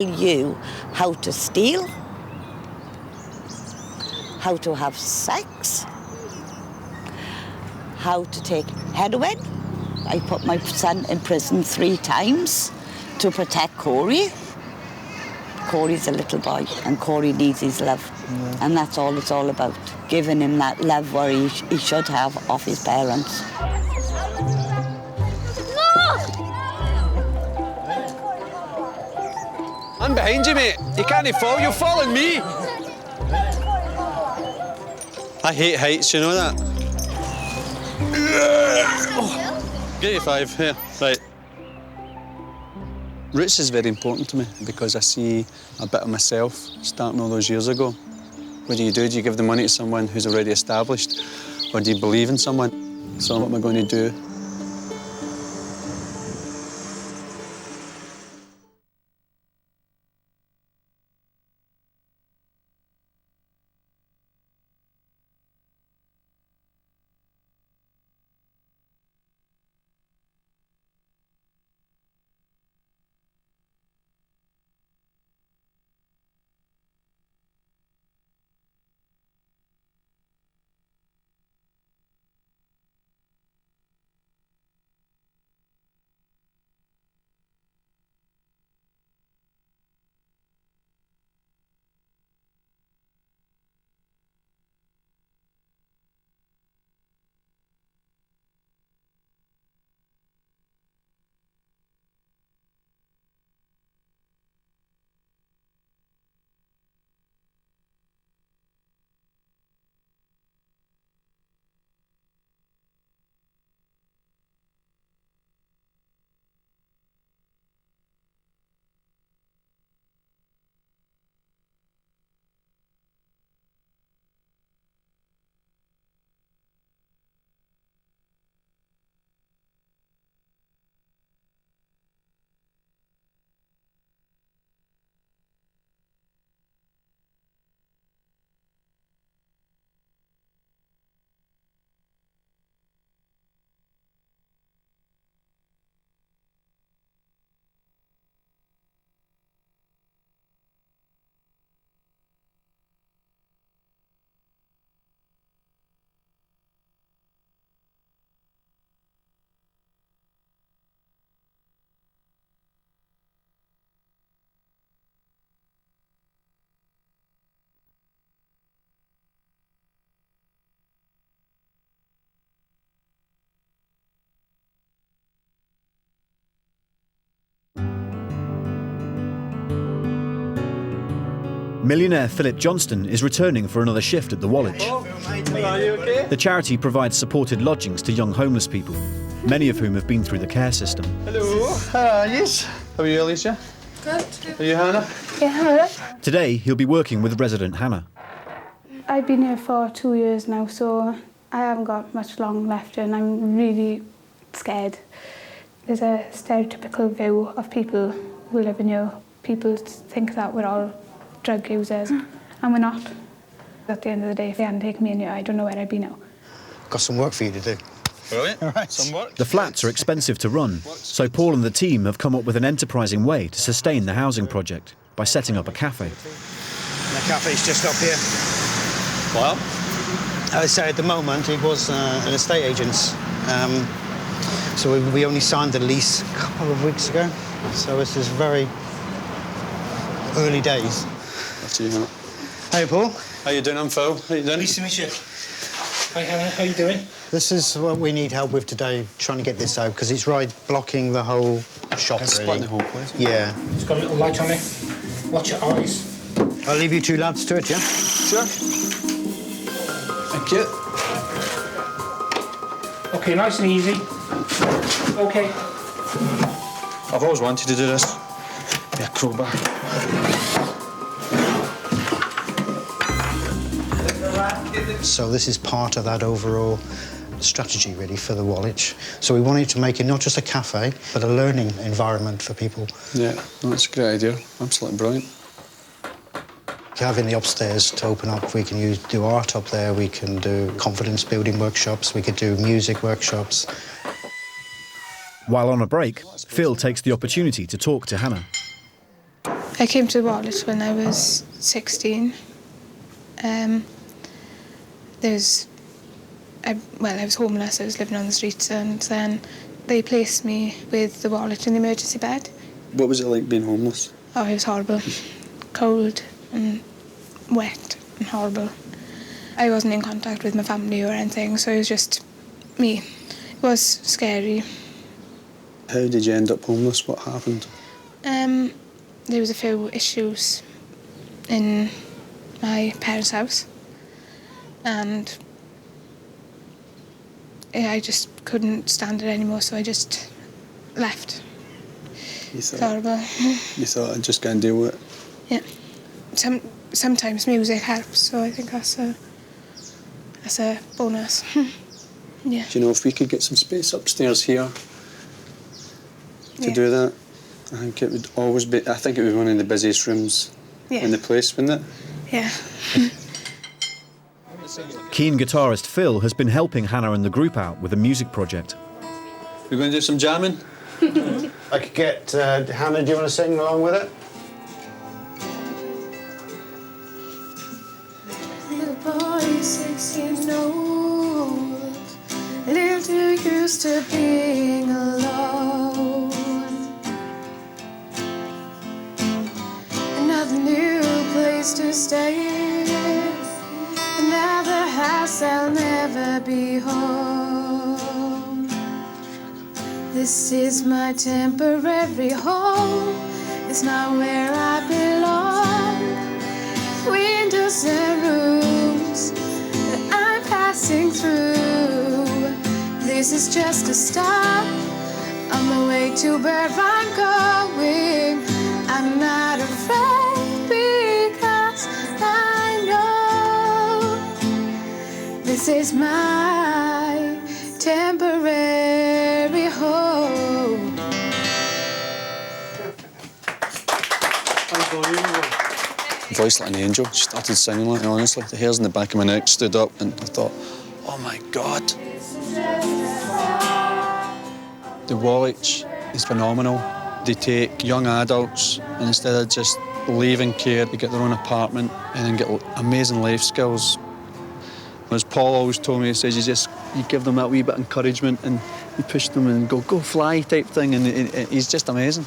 You how to steal, how to have sex, how to take heroin. I put my son in prison 3 times to protect Corey. Corey's a little boy and Corey needs his love. Yeah. And that's all it's all about, giving him that love where he should have off his parents. I'm behind you, mate. You can't fall. You'll fall on me. I hate heights, you know that? Get you 5, here. Right. Roots is very important to me because I see a bit of myself starting all those years ago. What do? Do you give the money to someone who's already established, or do you believe in someone? So what am I going to do? Millionaire Philip Johnston is returning for another shift at the Woolwich. Are you okay? The charity provides supported lodgings to young homeless people, many of whom have been through the care system. Hello. How are you? How are you, Alicia? Good. Are you Hannah? Yeah, Hannah. Today, he'll be working with resident Hannah. I've been here for 2 years now, so I haven't got much long left and I'm really scared. There's a stereotypical view of people who live in here. People think that we're all drug users, and we're not. At the end of the day, if they hadn't taken me in here, I don't know where I'd be now. Got some work for you to do. Brilliant. All right. Some work. The flats are expensive to run, so Paul and the team have come up with an enterprising way to sustain the housing project by setting up a cafe. The cafe's just up here. Well, I would say at the moment it was an estate agent's. So we only signed the lease a couple of weeks ago. So this is very early days. after you, Hannah. Hey, Paul. How you doing? I'm Phil. How you doing? Nice to meet you. Hi, Hannah. How you doing? This is what we need help with today, trying to get this out, because it's right blocking the whole shop, It's really. splitting the whole place. Yeah. It's got a little light on it. Watch your eyes. I'll leave you two lads to it, yeah? Sure. Thank you. OK, nice and easy. OK. I've always wanted to do this. Be a crowbar. So this is part of that overall strategy, really, for the Woolwich. So we wanted to make it not just a cafe, but a learning environment for people. Yeah, no, that's a great idea. Absolutely brilliant. Having the upstairs to open up, we can do art up there, we can do confidence-building workshops, we could do music workshops. While on a break, Phil takes the opportunity to talk to Hannah. I came to Wallet when I was 16. I was homeless, I was living on the streets, and then they placed me with the Wallet in the emergency bed. What was it like being homeless? Oh, it was horrible. Cold and wet and horrible. I wasn't in contact with my family or anything, so it was just me. It was scary. How did you end up homeless? What happened? There was a few issues in my parents' house, and I just couldn't stand it anymore, so I just left. It's horrible. You thought I'd just go and deal with it? Yeah. Sometimes music helps, so I think that's a bonus. Yeah. Do you know, if we could get some space upstairs here to do that, I think it would always be. I think it would be one of the busiest rooms in the place, wouldn't it? Yeah. Keen guitarist Phil has been helping Hannah and the group out with a music project. We're going to do some jamming. I could get Hannah. Do you want to sing along with it? Little boy, 16 old, lived too used to being alone. Another new place to stay, another house I'll never be home. This is my temporary home, it's not where I belong. Windows and rooms that I'm passing through. This is just a stop on my way to where I'm going. I'm not afraid because I know this is my temporary home. Voice like an angel. She started singing like me, honestly. The hairs in the back of my neck stood up, and I thought, oh my God. The Wallet is phenomenal. They take young adults, and instead of just leaving care, they get their own apartment and then get amazing life skills. As Paul always told me, he says you give them that wee bit of encouragement and you push them and go fly type thing, and he's just amazing.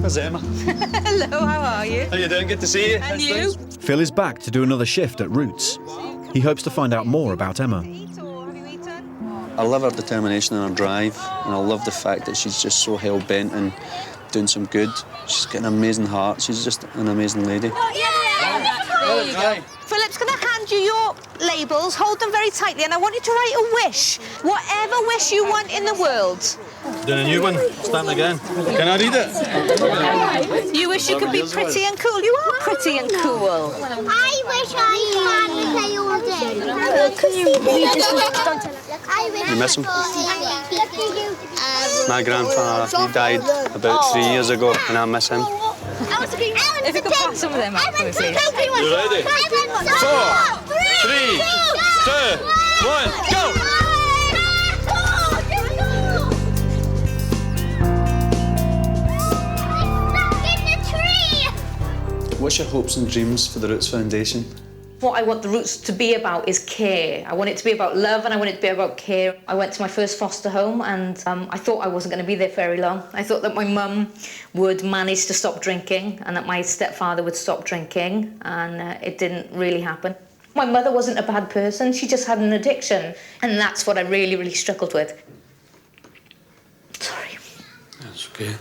There's Emma. Hello, how are you? How you doing? Good to see you. And you? Phil is back to do another shift at Roots. He hopes to find out more about Emma. I love her determination and her drive, and I love the fact that she's just so hell-bent and doing some good. She's got an amazing heart. She's just an amazing lady. There you go. Philip's going to hand you your labels. Hold them very tightly, and I want you to write a wish. Whatever wish you want in the world. Doing a new one, starting again. Can I read it? You wish you could be pretty and cool. You are pretty and cool. I wish I could play all day. You miss him? My grandfather, he died about 3 years ago, and I miss him. If you could pass some of them out for me, please. You ready? 4, 3, 2, 1, go! What's your hopes and dreams for the Roots Foundation? What I want the Roots to be about is care. I want it to be about love, and I want it to be about care. I went to my first foster home, and I thought I wasn't going to be there very long. I thought that my mum would manage to stop drinking and that my stepfather would stop drinking, and it didn't really happen. My mother wasn't a bad person, she just had an addiction, and that's what I really, really struggled with. Sorry. That's okay.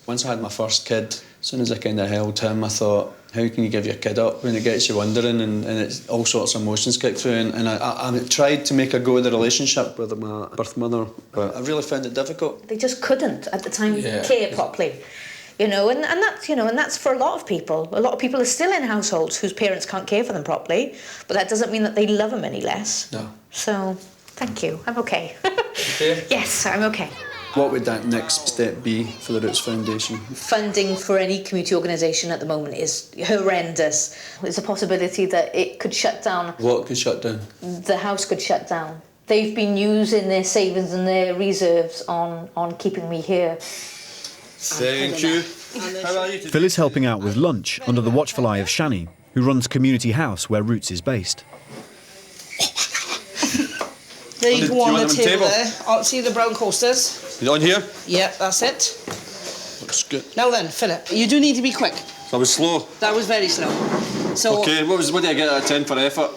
Once I had my first kid, as soon as I kind of held him, I thought, how can you give your kid up when it gets you wondering, and it's all sorts of emotions kick through, and I tried to make a go of the relationship with my birth mother, but I really found it difficult. They just couldn't at the time care properly, and that's for a lot of people. A lot of people are still in households whose parents can't care for them properly, but that doesn't mean that they love them any less. No. So, thank you. I'm okay. Okay? Yes, I'm okay. What would that next step be for the Roots Foundation? Funding for any community organisation at the moment is horrendous. There's a possibility that it could shut down. What could shut down? The house could shut down. They've been using their savings and their reserves on keeping me here. Thank you. How are you today? Phil is helping out with lunch under the watchful eye of Shani, who runs Community House where Roots is based. There you go on the want them table on the there. Oh, see the brown coasters? You on here? Yep, that's it. Looks good. Now then, Philip, you do need to be quick. I was slow. That was very slow. So Okay, what do I get out of 10 for effort?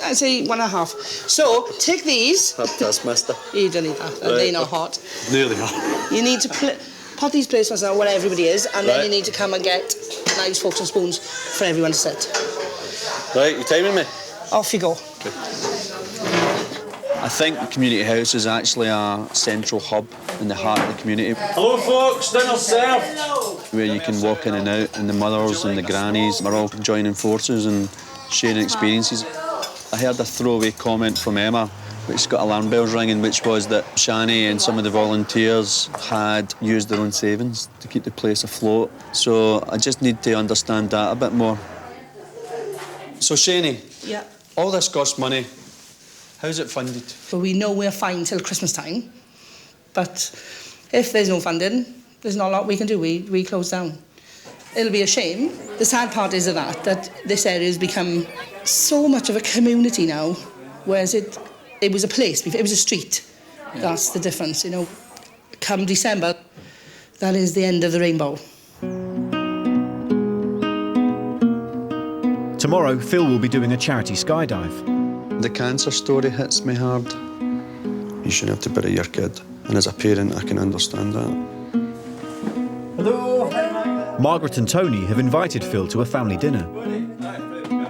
I'd say 1.5. So take these. That's mister. You don't need that. Right. They're not hot. Nearly hot. You need to put these placements now where everybody is, and then Right. you need to come and get knives, forks and spoons for everyone to sit. Right, you timing me? Off you go. Okay. I think the Community House is actually a central hub in the heart of the community. Hello folks, dinner served. Where you can walk in and out, and the mothers and the grannies are all joining forces and sharing experiences. I heard a throwaway comment from Emma, which got alarm bells ringing, which was that Shani and some of the volunteers had used their own savings to keep the place afloat. So I just need to understand that a bit more. So Shani, Yeah. all this costs money. How's it funded? But we know we're fine till Christmas time. But if there's no funding, there's not a lot we can do. We close down. It'll be a shame. The sad part is of that this area has become so much of a community now, whereas it was a place, it was a street. Yeah. That's the difference, you know. Come December, that is the end of the rainbow. Tomorrow, Phil will be doing a charity skydive. The cancer story hits me hard. You shouldn't have to bury your kid. And as a parent, I can understand that. Hello. Margaret and Tony have invited Phil to a family dinner.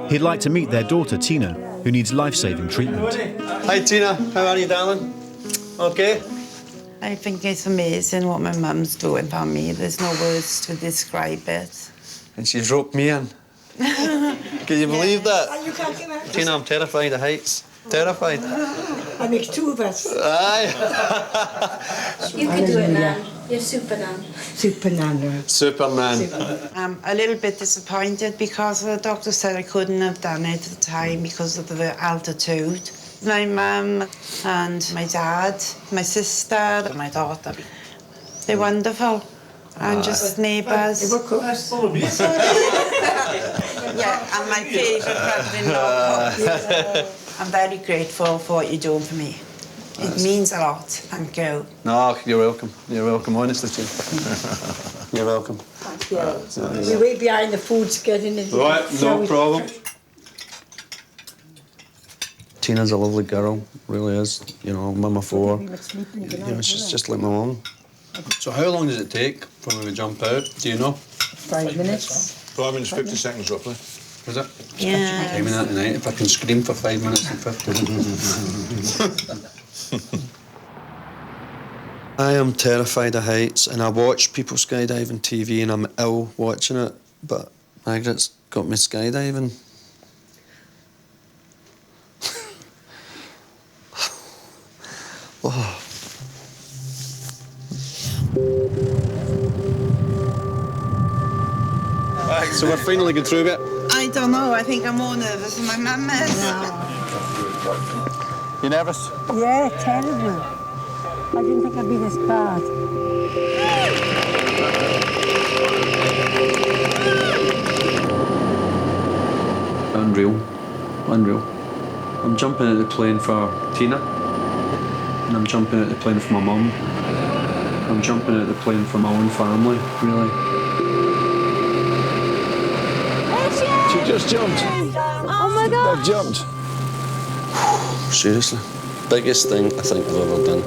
He'd like to meet their daughter, Tina, who needs life-saving treatment. Hi, Tina. How are you, darling? Okay? I think it's amazing what my mum's doing for me. There's no words to describe it. And she's roped me in. Can you believe that? You can't get that. Tina, I'm terrified of heights. Terrified. That makes two of us. Aye. You can do it, Nan. You're Supernan. Supernan. Superman. I'm a little bit disappointed because the doctor said I couldn't have done it at the time because of the altitude. My mum and my dad, my sister, and my daughter, they're wonderful. And just neighbours. Yeah, and my favourite brother-in-law. I'm very grateful for what you're doing for me. It means a lot. Thank you. No, you're welcome. You're welcome, honestly, Tina. You're welcome. Thank you. We wait behind the food's getting it. Right, no problem. Tina's a lovely girl, really is. You know, mum of four. You know, she's just like my mum. So how long does it take from when we jump out? Do you know? 5 minutes. 5 minutes, 50 seconds roughly. Is it? Yeah. Timing that tonight. If I can scream for 5 minutes and 50. I am terrified of heights, and I watch people skydiving TV, and I'm ill watching it. But Margaret's got me skydiving. Oh. Right, so we're finally going through it. I don't know. I think I'm more nervous than my mum is. You nervous? Yeah, terrible. I didn't think I'd be this bad. Unreal. Unreal. I'm jumping out the plane for Tina. And I'm jumping out the plane for my mum. I'm jumping out the plane for my own family, really. She just jumped. Oh my God. They've jumped. Seriously. Biggest thing I think I've ever done.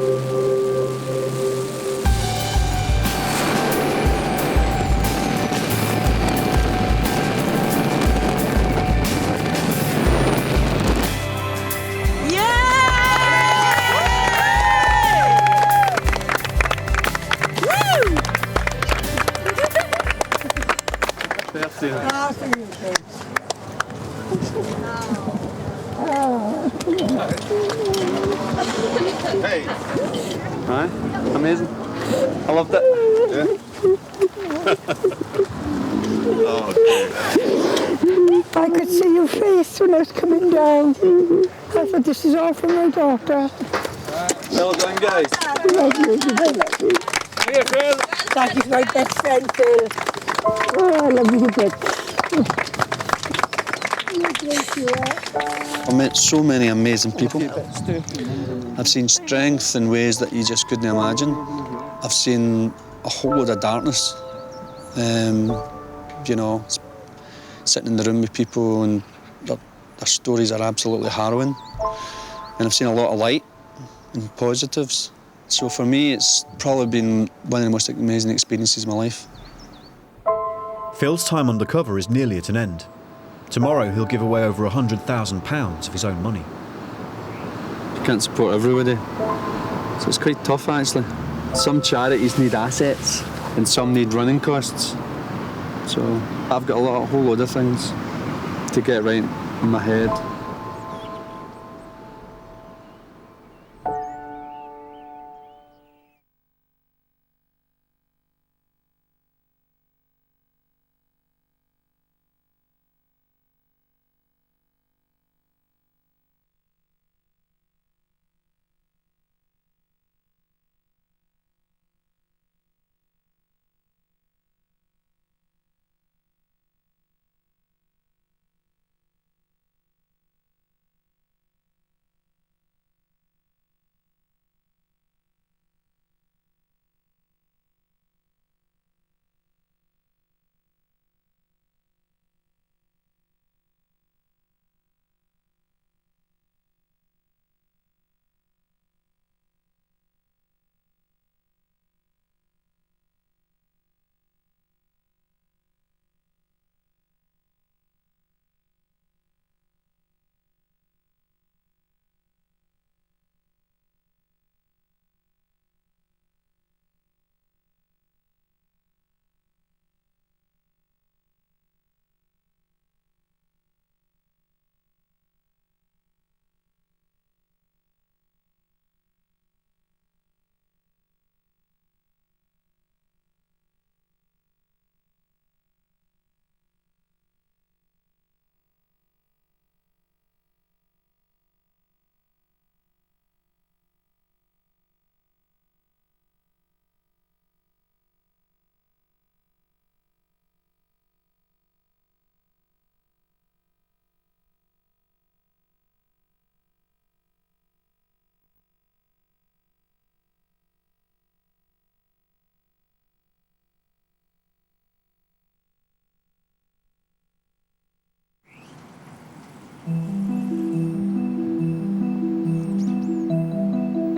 Hey. Aye, amazing. I loved it. Yeah. I could see your face when I was coming down. I thought, this is all from my daughter. Well done, guys. Love you, I love you. Here, Phil. Thank you for my best friend, Phil. Oh, I love you to bits. I've met so many amazing people. I've seen strength in ways that you just couldn't imagine. I've seen a whole load of darkness. You know, sitting in the room with people and their stories are absolutely harrowing. And I've seen a lot of light and positives. So for me, it's probably been one of the most amazing experiences of my life. Phil's time undercover is nearly at an end. Tomorrow he'll give away over £100,000 of his own money. You can't support everybody, so it's quite tough actually. Some charities need assets and some need running costs. So I've got a whole load of things to get right in my head.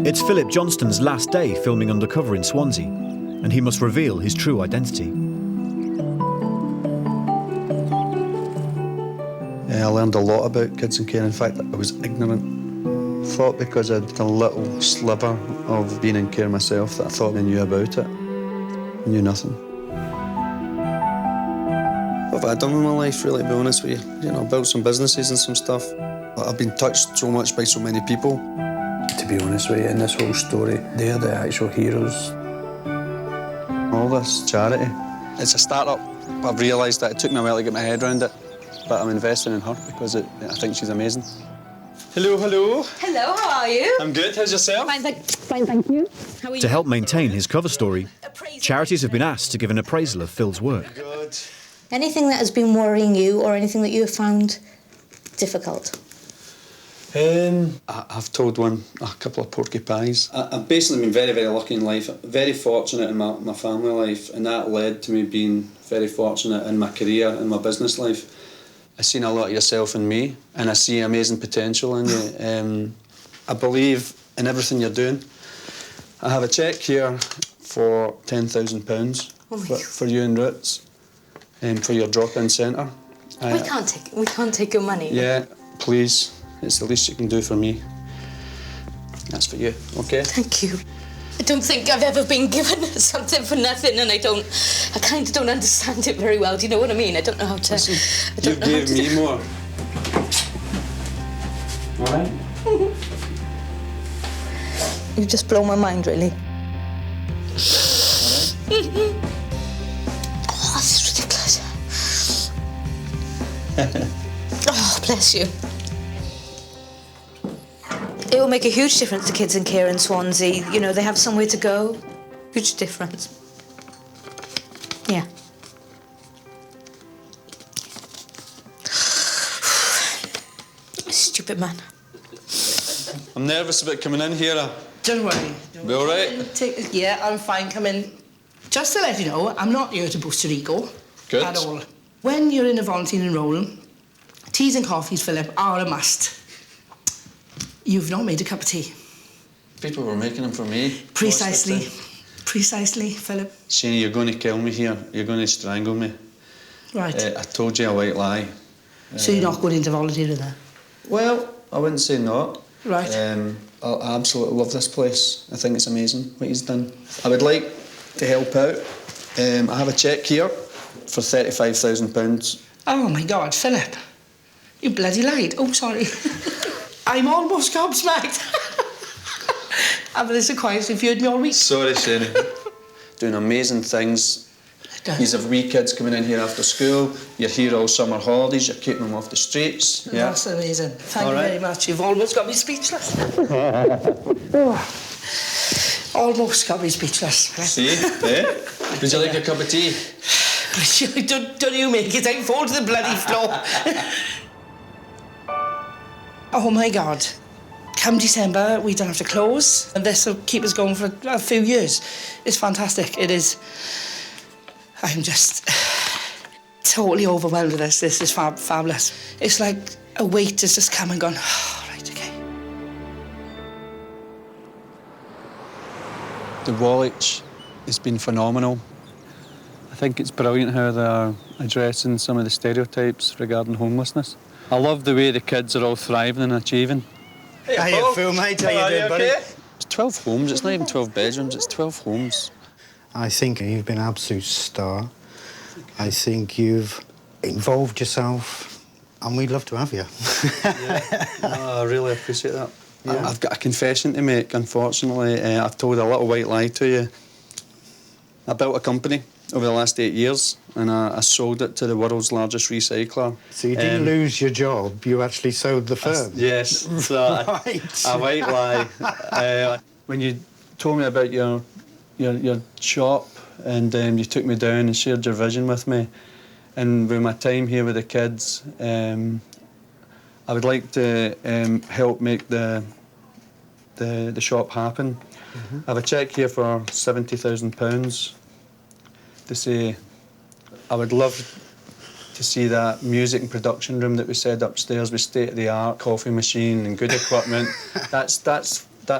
It's Philip Johnston's last day filming Undercover in Swansea, and he must reveal his true identity. I learned a lot about kids in care. In fact, I was ignorant. Thought because I'd a little sliver of being in care myself that I thought I knew about it. I knew nothing. What have I done with my life, really, to be honest with you? You know, built some businesses and some stuff. I've been touched so much by so many people. To be honest with you, in this whole story, they're the actual heroes. All this charity, it's a start-up. I've realised that it took me a while to get my head around it, but I'm investing in her because I think she's amazing. Hello, hello. Hello, how are you? I'm good, how's yourself? Fine, thank you. How are you? To help maintain his cover story, charities have been asked to give an appraisal of Phil's work. Good. Anything that has been worrying you or anything that you have found difficult? I've told a couple of porcupines. I've basically been very, very lucky in life, very fortunate in my family life, and that led to me being very fortunate in my career and my business life. I've seen a lot of yourself in me, and I see amazing potential in you. I believe in everything you're doing. I have a cheque here for £10,000 for you and Roots, and for your drop-in centre. We can't take your money. Yeah, please. It's the least you can do for me. That's for you, okay? Thank you. I don't think I've ever been given something for nothing, and I kind of don't understand it very well. Do you know what I mean? I don't know how to... Listen, you gave me more. All right? You just blow my mind, really. Oh, this is ridiculous. Oh, bless you. It will make a huge difference to kids in care in Swansea. You know, they have somewhere to go. Huge difference. Yeah. Stupid man. I'm nervous about coming in here. Don't worry. Be all right? Yeah, I'm fine coming. Just to let you know, I'm not here to boost your ego. Good. At all. When you're in a volunteering role, teas and coffees, Philip, are a must. You've not made a cup of tea. People were making them for me. Precisely. Precisely, Philip. Shani, you're going to kill me here. You're going to strangle me. Right. I told you a white lie. So you're not going into volunteering there? Well, I wouldn't say not. Right. I absolutely love this place. I think it's amazing what he's done. I would like to help out. I have a cheque here for £35,000. Oh, my God, Philip. You bloody lied. Oh, sorry. I'm almost gobsmacked. I've been so quiet if you heard me all week. Sorry, Shani. Doing amazing things. You have wee kids coming in here after school. You're here all summer holidays. You're keeping them off the streets. Yeah. That's amazing. Thank you very much. You've almost got me speechless. Almost got me speechless. See? Eh? Would you like a cup of tea? Don't you make it. I fall to the bloody floor. Oh, my God. Come December, we don't have to close. And this will keep us going for a few years. It's fantastic. It is. I'm just totally overwhelmed with this. This is fabulous. It's like a weight has just come and gone, oh, right, OK. The Woolwich has been phenomenal. I think it's brilliant how they're addressing some of the stereotypes regarding homelessness. I love the way the kids are all thriving and achieving. Hey, Phil, mate. How you doing, buddy? It's 12 homes. It's not even 12 bedrooms. It's 12 homes. I think you've been an absolute star. I think you've involved yourself, and we'd love to have you. Yeah. No, I really appreciate that. Yeah. I've got a confession to make, unfortunately. I've told a little white lie to you. I built a company over the last 8 years, and I sold it to the world's largest recycler. So you didn't lose your job, you actually sold the firm? Yes. So Right. a white lie. When you told me about your shop and you took me down and shared your vision with me, and with my time here with the kids, I would like to help make the shop happen. Mm-hmm. I have a cheque here for £70,000 to say I would love to see that music and production room that we said upstairs with state-of-the-art coffee machine and good equipment. That's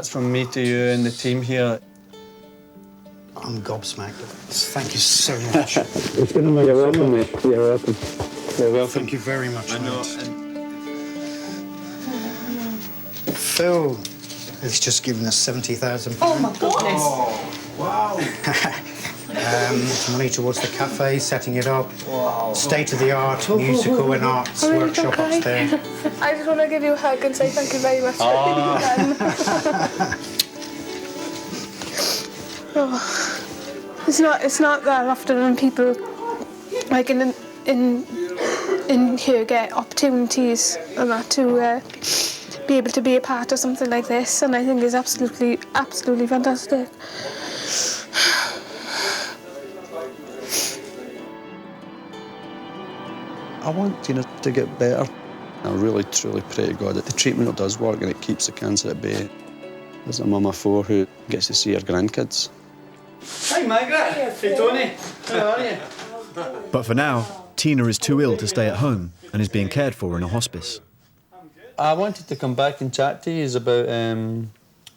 from me to you and the team here. I'm gobsmacked. Thank you so much. You're welcome, mate. You're welcome. You're welcome. Thank you very much, I know. Phil has just given us £70,000. Oh, my goodness. Oh, wow. Money towards the cafe, setting it up. Wow. State-of-the-art musical and arts workshop upstairs. I just want to give you a hug and say thank you very much for everything you've done. Oh, it's not that often when people like in here get opportunities and that to be able to be a part of something like this, and I think it's absolutely fantastic. I want Tina to get better. I really, truly pray to God that the treatment does work and it keeps the cancer at bay. There's a mum of 4 who gets to see her grandkids. Hi, Margaret. Hey, Tony. How are you? But for now, Tina is too ill to stay at home and is being cared for in a hospice. I wanted to come back and chat to you about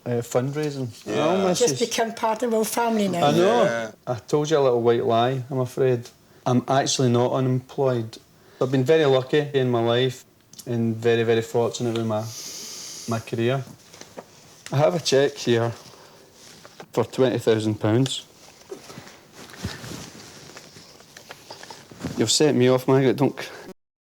fundraising. Yeah. Just become part of our family now. I know. Yeah. I told you a little white lie, I'm afraid. I'm actually not unemployed. I've been very lucky in my life and very, very fortunate with my career. I have a cheque here for £20,000. You've set me off, Margaret. Don't